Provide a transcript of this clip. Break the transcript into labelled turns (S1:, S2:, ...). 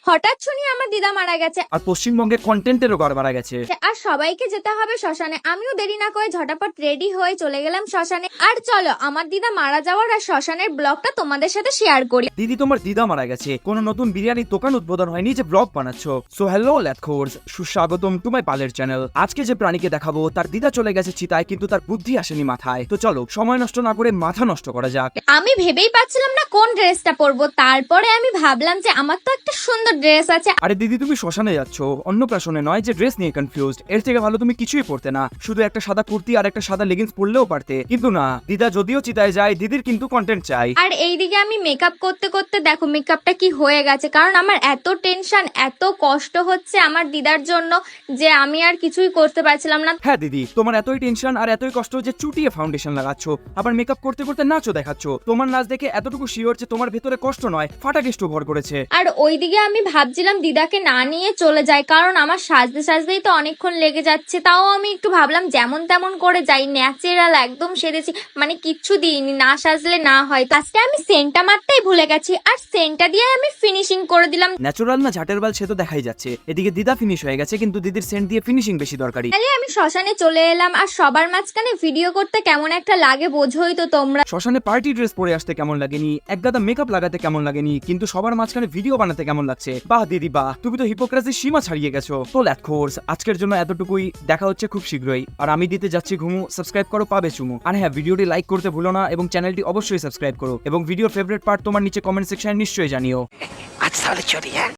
S1: হঠাৎ শুনি আমার দিদা মারা গেছে
S2: আর পশ্চিমবঙ্গে কন্টেন্টেরও গড় মারা গেছে।
S1: আর সবাইকে যেতে হবে শ্মশানে। আমিও দেরি না করে ঝটাপট রেডি হয়ে চলে গেলাম শ্মশানে। আর চলো আমার দিদা মারা যাওয়ার আর শ্মশানের ব্লগটা তোমাদের সাথে শেয়ার করি।
S2: দিদি, তোমার দিদা মারা গেছে, কোনো নতুন বিরিয়ানির দোকান উদ্বোধন হয়নি যে ব্লগ বানাচ্ছো। সো হ্যালো ল্যাথখোর্স, সুস্বাগতম টু মাই পালের চ্যানেল। আজকে যে প্রাণীকে দেখাবো তার দিদা চলে গেছে চিতায়, কিন্তু তার বুদ্ধি আসেনি মাথায়। তো চলো সময় নষ্ট না করে মাথা নষ্ট করা যাক।
S1: আমি ভেবেই পাচ্ছিলাম না কোন ড্রেসটা পরবো, তারপরে আমি ভাবলাম যে আমার তো একটা সুন্দর ড্রেস আছে।
S2: আরে দিদি, তুমি শ্মশানে যাচ্ছ, অন্নপ্রাশনে নয় যে ড্রেস নিয়ে কনফিউজড। এর থেকে ভালো তুমি কিছুই পরতে না, শুধু একটা সাদা কুর্তি আর একটা সাদা লেগিংস পরলেও পারতে। কিন্তু না, দিদা যদিও চিতায় যায়, দিদির কিন্তু কন্টেন্ট চাই।
S1: আর এইদিকে আমি মেকআপ করতে করতে দেখো মেকআপটা কি হয়ে গেছে, কারণ আমার এত টেনশন এত কষ্ট হচ্ছে আমার দিদার জন্য যে আমি আর কিছুই করতে পারছিলাম না।
S2: হ্যাঁ দিদি, তোমার এতই টেনশন আর এতই কষ্ট যে চুটিয়ে ফাউন্ডেশন লাগাচ্ছ, আবার মেকআপ করতে করতে নাচও দেখাচ্ছ। তোমার নাচ দেখে এতটুকু শিওর যে তোমার ভেতরে কষ্ট নয়, ফাটা কেষ্ট ভর করেছে।
S1: আর ওইদিকে আমি ভাবছিলাম দিদাকে না নিয়ে চলে যাই, কারণ আমার সাজতে সাজতেই তো অনেকক্ষণ লেগে যাচ্ছে। তাও আমি একটু ভাবলাম যেমন তেমন করে যাই, ন্যাচারাল একদম সেরেছি, মানে কিচ্ছু দিইনি, না সাজলে না হয়। আজকে আমি সেন্টটা মারতেই ভুলে গেছি, আর সেন্টটা দিয়ে আমি ফিনিশিং করে দিলাম।
S2: ন্যাচারাল না ঝাটের বাল সে তো দেখাই যাচ্ছে। এদিকে দিদা ফিনিশ হয়ে গেছে, কিন্তু দিদির সেন্ট দিয়ে ফিনিশিং বেশি দরকারি।
S1: তাহলে আমি শ্মশানে চলে এলাম, আর সবার মাঝখানে ভিডিও করতে কেমন একটা লাগে বোঝোই তো তোমরা।
S2: শ্মশানে পার্টি ড্রেস পরে আসতে কেমন লাগেনি, এক গাদা মেকআপ লাগাতে কেমন লাগেনি, কিন্তু সবার মাঝখানে ভিডিও বানাতে কেমন লাগছে। বাহ দিদি বাহ, তুমি তো হিপোক্রেসির সীমা ছাড়িয়ে গেছো। তো ল্যাথখোর্স, আজকের জন্য এতটুকুই, দেখা হচ্ছে খুব শীঘ্রই। আর আমি দিতে যাচ্ছি ঘুমু, সাবস্ক্রাইব করো পাবে চুমু। আর হ্যাঁ, ভিডিওটি লাইক করতে ভুলো না এবং চ্যানেলটি অবশ্যই সাবস্ক্রাইব করো, এবং ভিডিওর ফেভারিট পার্ট তোমার নিচে কমেন্ট সেকশনে নিশ্চয়ই জানিও।